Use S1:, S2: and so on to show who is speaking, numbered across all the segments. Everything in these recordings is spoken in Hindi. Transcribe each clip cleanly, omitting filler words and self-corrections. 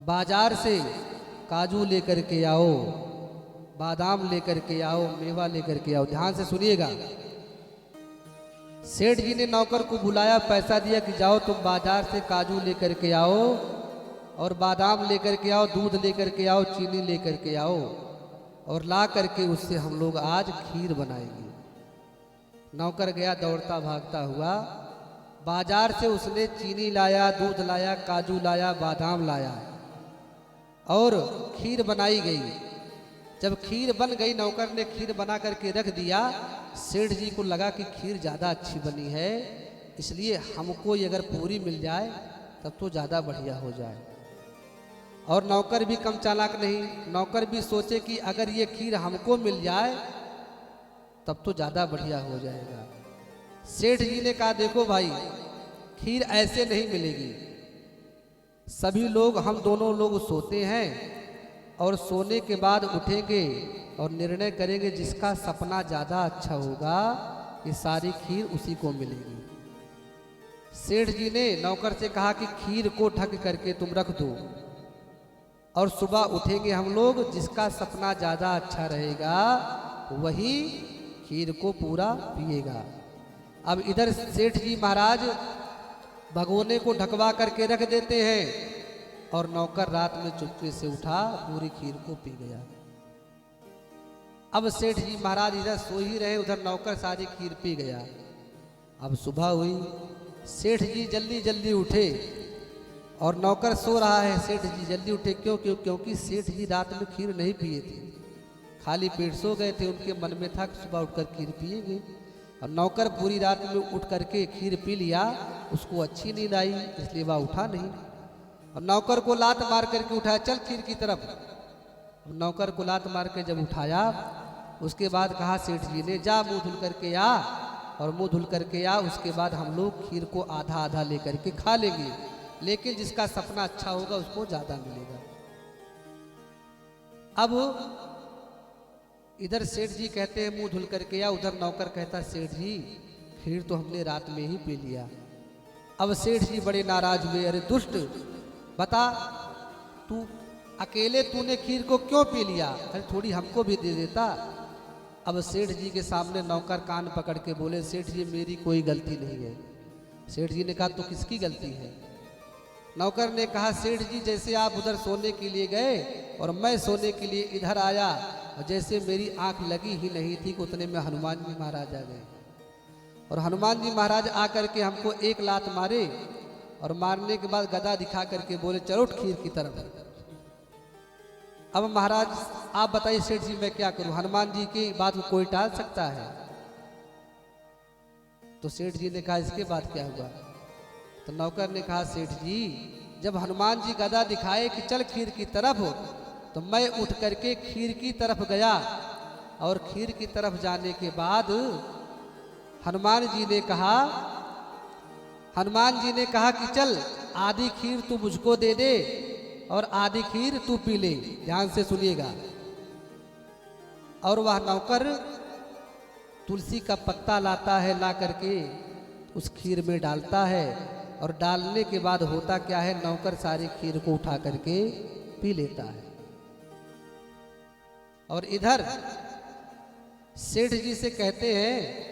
S1: बाजार से काजू लेकर के आओ, बादाम लेकर के आओ, मेवा लेकर के आओ। ध्यान से सुनिएगा। सेठ जी ने नौकर को बुलाया, पैसा दिया कि जाओ तुम बाजार से काजू लेकर के आओ और बादाम लेकर के आओ, दूध लेकर के आओ, चीनी लेकर के आओ और ला करके उससे हम लोग आज खीर बनाएंगे। नौकर गया दौड़ता भागता हुआ, बाजार से उसने चीनी लाया, दूध लाया, काजू लाया, बादाम लाया और खीर बनाई गई। जब खीर बन गई, नौकर ने खीर बना करके रख दिया। सेठ जी को लगा कि खीर ज़्यादा अच्छी बनी है, इसलिए हमको ये अगर पूरी मिल जाए तब तो ज़्यादा बढ़िया हो जाए। और नौकर भी कम चालाक नहीं, नौकर भी सोचे कि अगर ये खीर हमको मिल जाए तब तो ज़्यादा बढ़िया हो जाएगा। सेठ जी ने कहा देखो भाई, खीर ऐसे नहीं मिलेगी। सभी लोग, हम दोनों लोग सोते हैं और सोने के बाद उठेंगे और निर्णय करेंगे जिसका सपना ज़्यादा अच्छा होगा ये सारी खीर उसी को मिलेगी। सेठ जी ने नौकर से कहा कि खीर को ढक करके तुम रख दो और सुबह उठेंगे हम लोग, जिसका सपना ज़्यादा अच्छा रहेगा वही खीर को पूरा पिएगा। अब इधर सेठ जी महाराज भगोने को ढकवा करके रख देते हैं और नौकर रात में चुपके से उठा, पूरी खीर को पी गया। अब सेठ जी महाराज इधर सो ही रहे, उधर नौकर सारी खीर पी गया। अब सुबह हुई, सेठ जी जल्दी जल्दी उठे और नौकर सो रहा है। सेठ जी जल्दी उठे क्योंकि सेठ जी रात में खीर नहीं पिए थे, खाली पेट सो गए थे। उनके मन में था कि सुबह उठकर खीर पिएंगे। और नौकर पूरी रात में उठ करके खीर पी लिया, उसको अच्छी नींद आई, इसलिए वह उठा नहीं। और नौकर को लात मार करके उठाया, चल खीर की तरफ। नौकर को लात मार के जब उठाया, उसके बाद कहा सेठ जी ने, जा मुंह धुल करके आ, और मुंह धुल करके आ, उसके बाद हम लोग खीर को आधा आधा लेकर के खा लेंगे, लेकिन जिसका सपना अच्छा होगा उसको ज़्यादा मिलेगा। अब इधर सेठ जी कहते हैं मुंह धुल करके आ, उधर नौकर कहता सेठ जी खीर तो हमने रात में ही पी लिया। अब सेठ जी बड़े नाराज हुए, अरे दुष्ट, बता तू अकेले तूने खीर को क्यों पी लिया, अरे थोड़ी हमको भी दे देता। अब सेठ जी के सामने नौकर कान पकड़ के बोले, सेठ जी मेरी कोई गलती नहीं है। सेठ जी ने कहा तो किसकी गलती है? नौकर ने कहा सेठ जी जैसे आप उधर सोने के लिए गए और मैं सोने के लिए इधर आया, और जैसे मेरी आंख लगी ही नहीं थी उतने में हनुमान जी महाराज आ गए। और हनुमान जी महाराज आकर के हमको एक लात मारे और मारने के बाद गदा दिखा करके बोले चलो खीर की तरफ। अब महाराज आप बताइए सेठ जी मैं क्या करूं, हनुमान जी की बात को कोई टाल सकता है? तो सेठ जी ने कहा इसके बाद क्या हुआ? तो नौकर ने कहा सेठ जी जब हनुमान जी गदा दिखाए कि चल खीर की तरफ, तो मैं उठ करके खीर की तरफ गया और खीर की तरफ जाने के बाद हनुमान जी ने कहा कि चल आधी खीर तू मुझको दे दे और आधी खीर तू पी ले। ध्यान से सुनिएगा। और वह नौकर तुलसी का पत्ता लाता है, ला करके उस खीर में डालता है और डालने के बाद होता क्या है, नौकर सारी खीर को उठा करके पी लेता है। और इधर सेठ जी से कहते हैं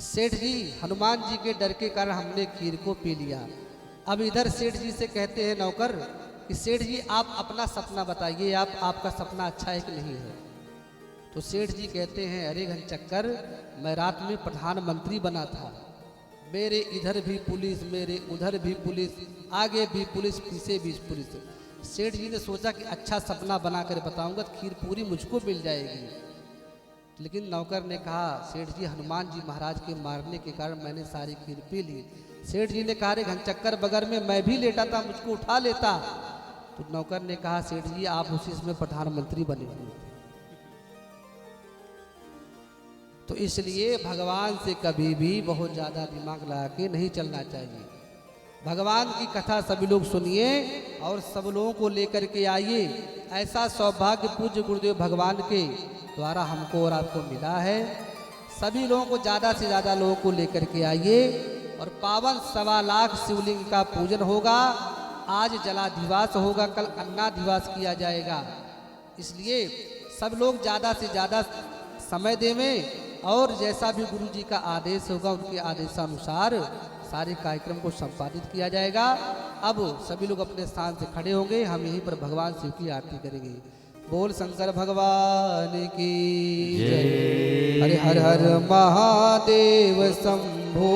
S1: सेठ जी हनुमान जी के डर के कारण हमने खीर को पी लिया। अब इधर सेठ जी से कहते हैं नौकर कि सेठ जी आप अपना सपना बताइए, आपका सपना अच्छा है कि नहीं है? तो सेठ जी कहते हैं अरे घनचक्कर, मैं रात में प्रधानमंत्री बना था, मेरे इधर भी पुलिस, मेरे उधर भी पुलिस, आगे भी पुलिस, पीछे भी पुलिस। सेठ जी ने सोचा कि अच्छा सपना बनाकर बताऊंगा तो खीर पूरी मुझको मिल जाएगी। लेकिन नौकर ने कहा सेठ जी हनुमान जी महाराज के मारने के कारण मैंने सारी खीर पी ली। सेठ जी ने कहा रे घनचक्कर, बगल में मैं भी लेटा था, मुझको उठा लेता। तो नौकर ने कहा सेठ जी आप उसी में प्रधानमंत्री बने हुए थे। तो इसलिए भगवान से कभी भी बहुत ज़्यादा दिमाग लगा के नहीं चलना चाहिए। भगवान की कथा सभी लोग सुनिए और सब लोगों को लेकर के आइए। ऐसा सौभाग्य पूज्य गुरुदेव भगवान के द्वारा हमको और आपको मिला है। सभी लोगों को ज़्यादा से ज़्यादा लोगों को लेकर के आइए और पावन 1.25 लाख शिवलिंग का पूजन होगा। आज जलाधिवास होगा, कल अन्नाधिवास किया जाएगा। इसलिए सब लोग ज़्यादा से ज़्यादा समय देवें और जैसा भी गुरु जी का आदेश होगा उनके आदेशानुसार सारे कार्यक्रम को संपादित किया जाएगा। अब सभी लोग अपने स्थान से खड़े होंगे, हम यहीं पर भगवान शिव की आरती करेंगे। बोल शंकर भगवान की जय। हर हर महादेव शंभो।